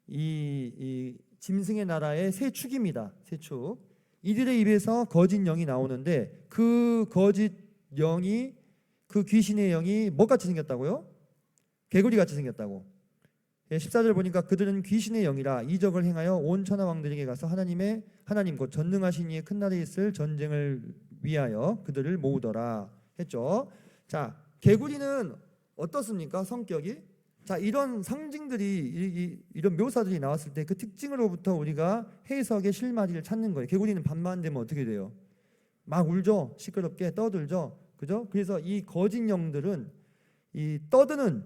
이 짐승의 나라의 세 축입니다. 세 축. 이들의 입에서 거짓 영이 나오는데 그 거짓 영이, 그 귀신의 영이 뭐같이 생겼다고요? 개구리같이 생겼다고. 14절 보니까 그들은 귀신의 영이라 이적을 행하여 온 천하 왕들에게 가서 하나님 곧 전능하신 이의 큰 날에 있을 전쟁을 위하여 그들을 모으더라 했죠. 자, 개구리는 어떻습니까? 성격이? 자, 이런 상징들이 이런 묘사들이 나왔을 때 그 특징으로부터 우리가 해석의 실마리를 찾는 거예요. 개구리는 밤만 되면 어떻게 돼요? 막 울죠. 시끄럽게 떠들죠. 그죠? 그래서 이 거짓 영들은 이 떠드는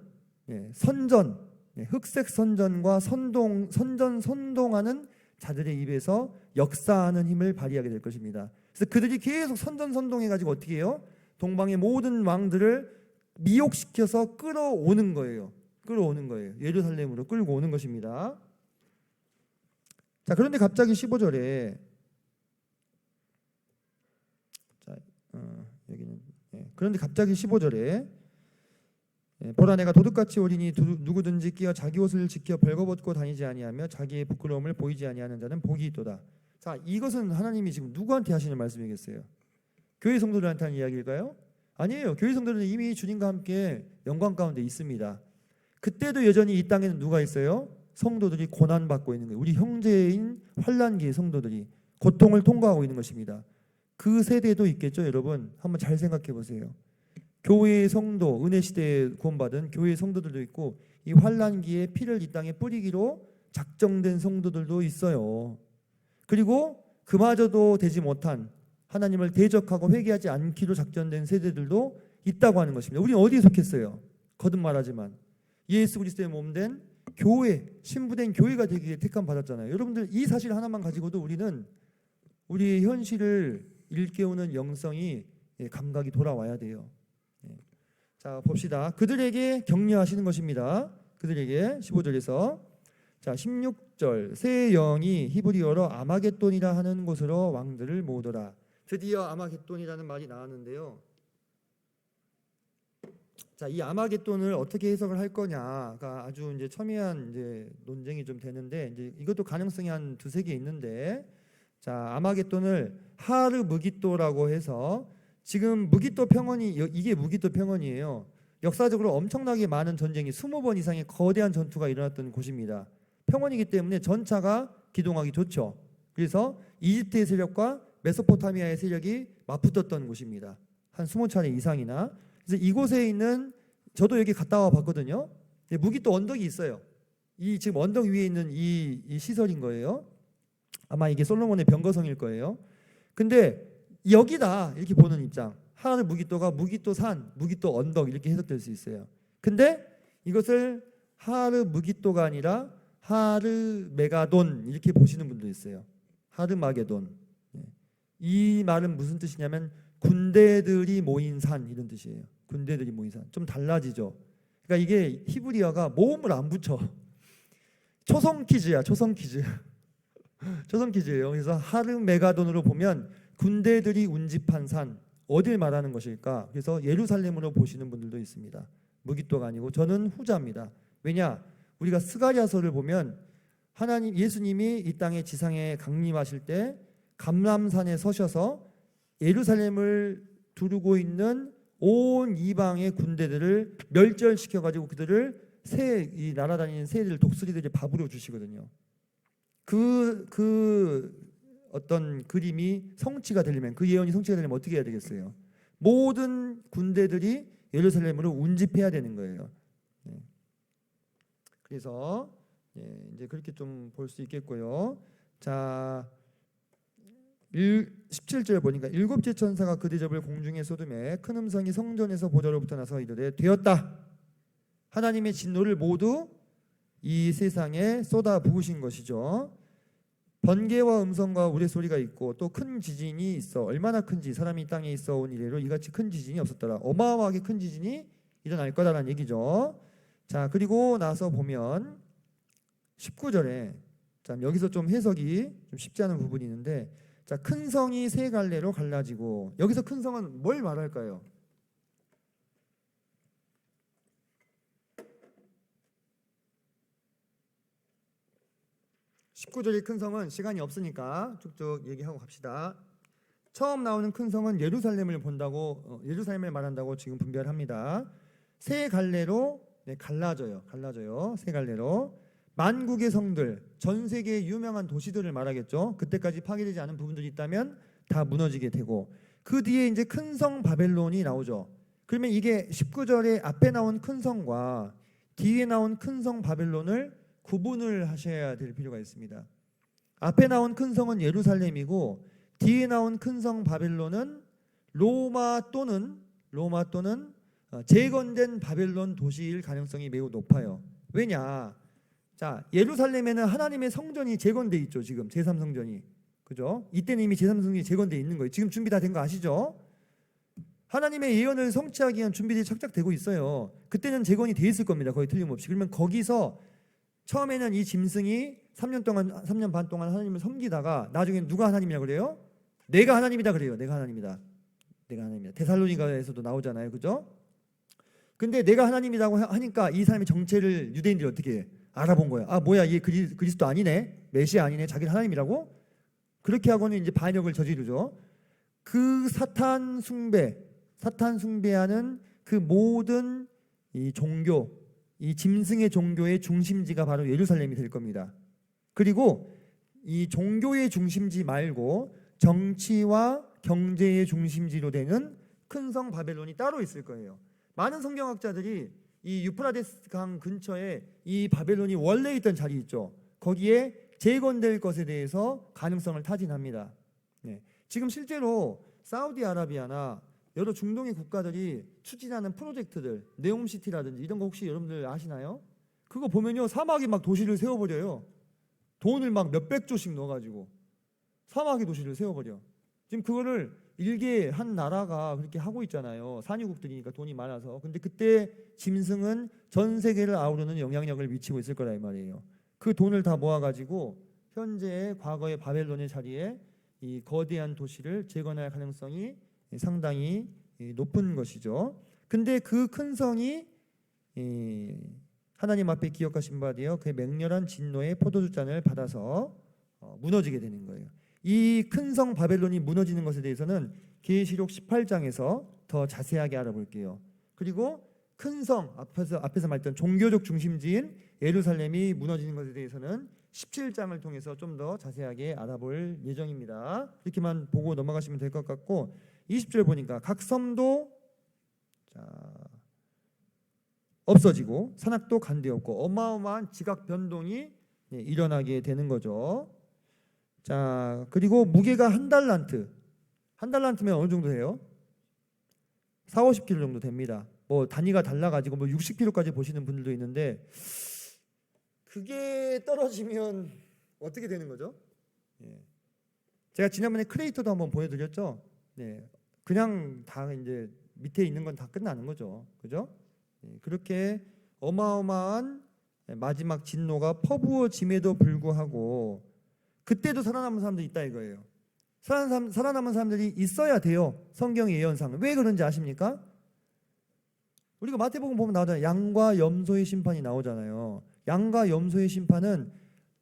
선전, 흑색 선전과 선동하는 자들의 입에서 역사하는 힘을 발휘하게 될 것입니다. 그래서 그들이 계속 선동해가지고 어떻게 해요? 동방의 모든 왕들을 미혹시켜서 끌어오는 거예요. 예루살렘으로 끌고 오는 것입니다. 자, 그런데 갑자기 15절에 그런데 갑자기 15절에 보라 내가 도둑같이 오리니 누구든지 끼어 자기 옷을 지켜 벌거벗고 다니지 아니하며 자기의 부끄러움을 보이지 아니하는 자는 복이 있도다. 자, 이것은 하나님이 지금 누구한테 하시는 말씀이겠어요? 교회 성도들한테 하는 이야기일까요? 아니에요. 교회 성도들은 이미 주님과 함께 영광 가운데 있습니다. 그때도 여전히 이 땅에는 누가 있어요? 성도들이 고난받고 있는 거예요. 우리 형제인 환난기의 성도들이 고통을 통과하고 있는 것입니다. 그 세대도 있겠죠, 여러분. 한번 잘 생각해 보세요. 교회의 성도, 은혜 시대에 구원받은 교회의 성도들도 있고 이 환난기에 피를 이 땅에 뿌리기로 작정된 성도들도 있어요. 그리고 그마저도 되지 못한 하나님을 대적하고 회개하지 않기로 작전된 세대들도 있다고 하는 것입니다. 우리는 어디에 속했어요? 거듭 말하지만 예수 그리스도의 몸된 교회, 신부된 교회가 되기에 택함 받았잖아요. 여러분들 이 사실 하나만 가지고도 우리는 우리의 현실을 일깨우는 영성이 감각이 돌아와야 돼요. 자, 봅시다. 그들에게 격려하시는 것입니다. 그들에게 15절에서 자, 16절 새 영이 히브리어로 아마겟돈이라 하는 곳으로 왕들을 모으더라. 드디어 아마겟돈이라는 말이 나왔는데요. 자, 이 아마겟돈을 어떻게 해석을 할 거냐가 아주 이제 첨예한 이제 논쟁이 좀 되는데 이제 이것도 가능성이 한 두세 개 있는데 자, 아마겟돈을 하르 무기또라고 해서 지금 무기또 평원이 이게 무기또 평원이에요. 역사적으로 엄청나게 많은 전쟁이 20번 이상의 거대한 전투가 일어났던 곳입니다. 평원이기 때문에 전차가 기동하기 좋죠. 그래서 이집트의 세력과 메소포타미아의 세력이 맞붙었던 곳입니다. 한 20차례 이상이나. 그래서 이곳에 있는 저도 여기 갔다 와 봤거든요. 무기또 언덕이 있어요. 이 지금 언덕 위에 있는 이 시설인 거예요. 아마 이게 솔로몬의 병거성일 거예요. 근데 여기다 이렇게 보는 입장. 하늘 무기또가 무기또 산, 무기또 언덕 이렇게 해석될 수 있어요. 근데 이것을 하르 무기또가 아니라 하르 메가돈 이렇게 보시는 분도 있어요. 하르 마게돈. 이 말은 무슨 뜻이냐면 군대들이 모인 산 이런 뜻이에요. 군대들이 모인 산. 좀 달라지죠. 그러니까 이게 히브리어가 모음을 안 붙여. 초성 퀴즈야, 초성 퀴즈. 초성 퀴즈예요. 그래서 하르 메가돈으로 보면 군대들이 운집한 산 어딜 말하는 것일까? 그래서 예루살렘으로 보시는 분들도 있습니다. 무기또가 아니고 저는 후자입니다. 왜냐? 우리가 스가랴서를 보면 하나님 예수님이 이 땅에 지상에 강림하실 때 감람산에 서셔서 예루살렘을 두르고 있는 온 이방의 군대들을 멸절시켜 가지고 그들을 이 날아다니는 새들 독수리들이 밥으로 주시거든요. 그 어떤 그림이 성취가 되려면 그 예언이 성취가 되려면 어떻게 해야 되겠어요? 모든 군대들이 예루살렘으로 운집해야 되는 거예요. 네. 그래서 이제 그렇게 좀 볼 수 있겠고요. 자, 17절 보니까 일곱째 천사가 그 대접을 공중에 쏟음에 큰 음성이 성전에서 보좌로부터 나서 이르되 되었다. 하나님의 진노를 모두 이 세상에 쏟아 부으신 것이죠. 번개와 음성과 우레소리가 있고 또 큰 지진이 있어 얼마나 큰지 사람이 땅에 있어 온 이래로 이같이 큰 지진이 없었더라. 어마어마하게 큰 지진이 일어날 거다라는 얘기죠. 자, 그리고 나서 보면 19절에 자, 여기서 좀 해석이 좀 쉽지 않은 부분이 있는데 자, 큰 성이 세 갈래로 갈라지고 여기서 큰 성은 뭘 말할까요? (19절의) 큰 성은 시간이 없으니까 쭉쭉 얘기하고 갑시다. 처음 나오는 큰 성은 예루살렘을 본다고 예루살렘을 말한다고 지금 분별합니다. 세 갈래로 갈라져요. 세 갈래로 만국의 성들, 전 세계의 유명한 도시들을 말하겠죠. 그때까지 파괴되지 않은 부분들이 있다면 다 무너지게 되고 그 뒤에 이제 큰 성 바벨론이 나오죠. 그러면 이게 19절에 앞에 나온 큰 성과 뒤에 나온 큰 성 바벨론을 구분을 하셔야 될 필요가 있습니다. 앞에 나온 큰 성은 예루살렘이고 뒤에 나온 큰 성 바벨론은 로마 또는 재건된 바벨론 도시일 가능성이 매우 높아요. 왜냐? 자, 예루살렘에는 하나님의 성전이 재건돼 있죠. 지금 제3성전이. 그죠? 이때는 이미 제3성전이 재건돼 있는 거예요. 지금 준비 다 된 거 아시죠? 하나님의 예언을 성취하기 위한 준비들이 착착되고 있어요. 그때는 재건이 돼 있을 겁니다. 거의 틀림없이. 그러면 거기서 처음에는 이 짐승이 3년 반 동안 하나님을 섬기다가 나중에 누가 하나님이라고 그래요? 내가 하나님이다 그래요. 내가 하나님이다. 데살로니가에서도 나오잖아요. 그죠? 근데 내가 하나님이라고 하니까 이 사람의 정체를 유대인들이 어떻게 해? 알아본 거야. 아, 뭐야, 얘 그리스도 아니네, 메시아 아니네, 자기를 하나님이라고? 그렇게 하고는 이제 반역을 저지르죠. 그 사탄 숭배하는 그 모든 이 종교, 이 짐승의 종교의 중심지가 바로 예루살렘이 될 겁니다. 그리고 이 종교의 중심지 말고 정치와 경제의 중심지로 되는 큰 성 바벨론이 따로 있을 거예요. 많은 성경학자들이 이 유프라데스 강 근처에 이 바벨론이 원래 있던 자리 있죠. 거기에 재건될 것에 대해서 가능성을 타진합니다. 네. 지금 실제로 사우디아라비아나 여러 중동의 국가들이 추진하는 프로젝트들, 네옴시티라든지 이런 거 혹시 여러분들 아시나요? 그거 보면요, 사막에 막 도시를 세워버려요. 돈을 막 몇백 조씩 넣어가지고 사막에 도시를 세워버려. 지금 그거를 일개 한 나라가 그렇게 하고 있잖아요. 산유국들이니까 돈이 많아서. 근데 그때 짐승은 전 세계를 아우르는 영향력을 미치고 있을 거라 이 말이에요. 그 돈을 다 모아가지고 현재의 과거의 바벨론의 자리에 이 거대한 도시를 재건할 가능성이 상당히 높은 것이죠. 근데 그 큰 성이 하나님 앞에 기억하신 바 되어 그의 맹렬한 진노의 포도주 잔을 받아서 무너지게 되는 거예요. 이 큰 성 바벨론이 무너지는 것에 대해서는 계시록 18장에서 더 자세하게 알아볼게요. 그리고 큰 성 앞에서 말했던 종교적 중심지인 예루살렘이 무너지는 것에 대해서는 17장을 통해서 좀 더 자세하게 알아볼 예정입니다. 이렇게만 보고 넘어가시면 될 것 같고 20절 보니까 각 섬도 없어지고 산악도 간데없고 어마어마한 지각 변동이 일어나게 되는 거죠. 자, 그리고 무게가 한 달란트면 어느 정도 돼요? 40-50kg 정도 됩니다. 뭐 단위가 달라가지고 뭐 60kg까지 보시는 분들도 있는데 그게 떨어지면 어떻게 되는 거죠? 제가 지난번에 크레이터도 한번 보여드렸죠. 그냥 다 이제 밑에 있는 건 다 끝나는 거죠. 그죠? 그렇게 어마어마한 마지막 진노가 퍼부어짐에도 불구하고 그때도 살아남은 사람들이 있다 이거예요. 살아남은 사람들이 있어야 돼요. 성경의 예언상. 왜 그런지 아십니까? 우리가 마태복음 보면 나오잖아요. 양과 염소의 심판이 나오잖아요. 양과 염소의 심판은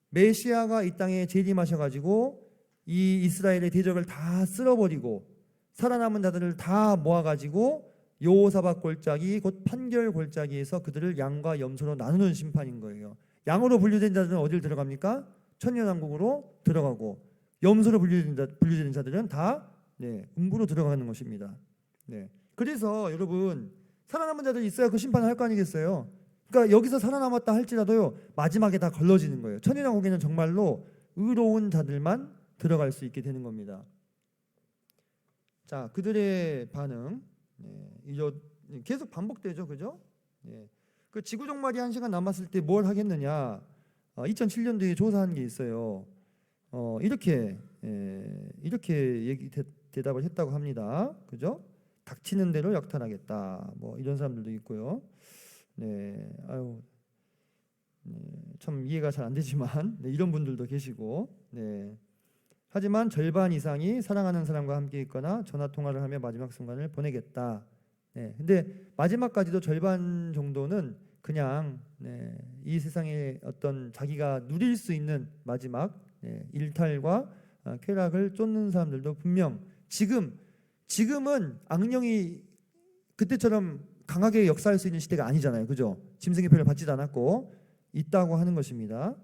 메시아가 이 땅에 재림하셔가지고 이 이스라엘의 대적을 다 쓸어버리고 살아남은 자들을 다 모아가지고 여호사밧 골짜기 곧 판결 골짜기에서 그들을 양과 염소로 나누는 심판인 거예요. 양으로 분류된 자들은 어디를 들어갑니까? 천년왕국으로 들어가고 염소로 분류된 자들은 다 음부로 들어가는 것입니다. 네. 그래서 여러분 살아남은 자들이 있어야 그 심판을 할 거 아니겠어요? 그러니까 여기서 살아남았다 할지라도요 마지막에 다 걸러지는 거예요. 천일왕국에는 정말로 의로운 자들만 들어갈 수 있게 되는 겁니다. 자, 그들의 반응 계속 반복되죠, 그죠? 그 지구 종말이 1시간 남았을 때 뭘 하겠느냐? 2007년도에 조사한 게 있어요. 이렇게 대답을 했다고 합니다. 그죠? 닥치는 대로 역탄하겠다. 뭐 이런 사람들도 있고요. 참 이해가 잘 안 되지만 이런 분들도 계시고. 하지만 절반 이상이 사랑하는 사람과 함께 있거나 전화 통화를 하며 마지막 순간을 보내겠다. 근데 마지막까지도 절반 정도는 그냥 이 세상에 어떤 자기가 누릴 수 있는 마지막 일탈과 쾌락을 쫓는 사람들도 분명 지금은 악령이 그때처럼 강하게 역사할 수 있는 시대가 아니잖아요, 그죠? 짐승의 표를 받지도 않았고 있다고 하는 것입니다.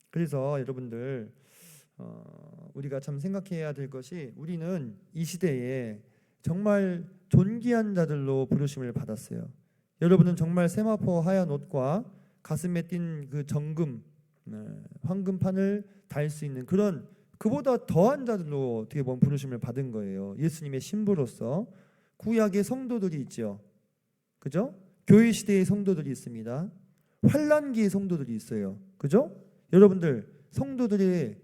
그래서 여러분들 우리가 참 생각해야 될 것이 우리는 이 시대에 정말 존귀한 자들로 부르심을 받았어요. 여러분은 정말 세마포 하얀 옷과 가슴에 띈 그 정금 황금판을 달 수 있는 그런 그보다 더한 자들로 어떻게 보면 부르심을 받은 거예요. 예수님의 신부로서. 구약의 성도들이 있죠, 그죠? 교회 시대의 성도들이 있습니다. 환란기의 성도들이 있어요, 그죠? 여러분들 성도들이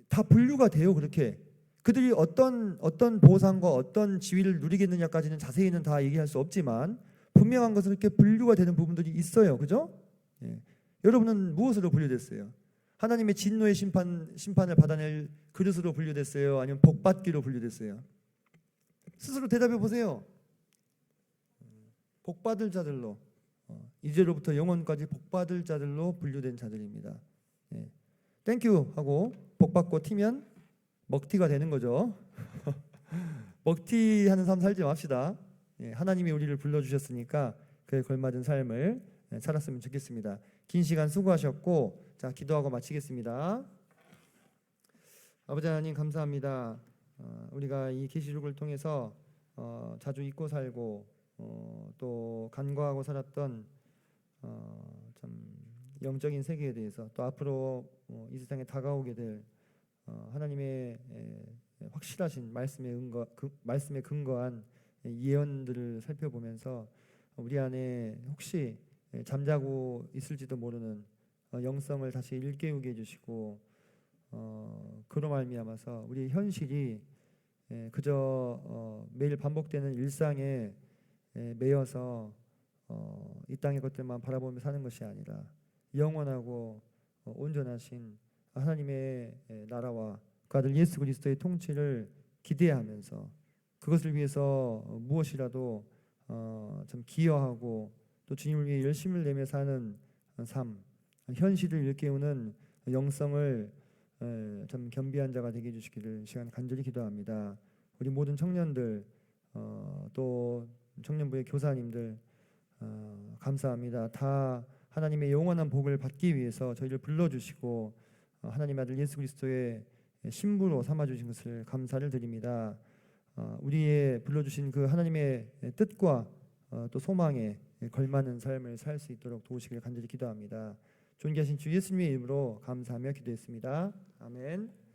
다 분류가 돼요. 그렇게 그들이 어떤 보상과 어떤 지위를 누리겠느냐까지는 자세히는 다 얘기할 수 없지만 분명한 것은 이렇게 분류가 되는 부분들이 있어요, 그죠? 여러분은 무엇으로 분류됐어요? 하나님의 진노의 심판을 받아낼 그릇으로 분류됐어요? 아니면 복받기로 분류됐어요? 스스로 대답해 보세요. 복받을 자들로, 이제로부터 영원까지 복받을 자들로 분류된 자들입니다. 땡큐 하고 복받고 튀면 먹튀가 되는 거죠. 먹튀하는 삶 살지 맙시다. 하나님이 우리를 불러주셨으니까 그에 걸맞은 삶을 살았으면 좋겠습니다. 긴 시간 수고하셨고, 자, 기도하고 마치겠습니다. 아버지 하나님 감사합니다. 우리가 이 계시록을 통해서 자주 잊고 살고 또 간과하고 살았던 참 영적인 세계에 대해서 또 앞으로 이 세상에 다가오게 될 하나님의 확실하신 말씀에 근거한 예언들을 살펴보면서 우리 안에 혹시 잠자고 있을지도 모르는 영성을 다시 일깨우게 해주시고 그로 말미암아서 우리의 현실이 그저 매일 반복되는 일상에 매여서 이 땅의 것들만 바라보며 사는 것이 아니라 영원하고 온전하신 하나님의 나라와 그 아들 예수 그리스도의 통치를 기대하면서 그것을 위해서 무엇이라도 좀 기여하고 또 주님을 위해 열심을 내며 사는 삶, 현실을 일깨우는 영성을 참 겸비한 자가 되게 해주시기를 시간 간절히 기도합니다. 우리 모든 청년들 또 청년부의 교사님들 감사합니다. 다 하나님의 영원한 복을 받기 위해서 저희를 불러주시고 하나님의 아들 예수 그리스도의 신부로 삼아주신 것을 감사를 드립니다. 우리의 불러주신 그 하나님의 뜻과 또 소망에 걸맞는 삶을 살 수 있도록 도우시길 간절히 기도합니다. 존귀하신 주 예수님의 이름으로 감사하며 기도했습니다. 아멘.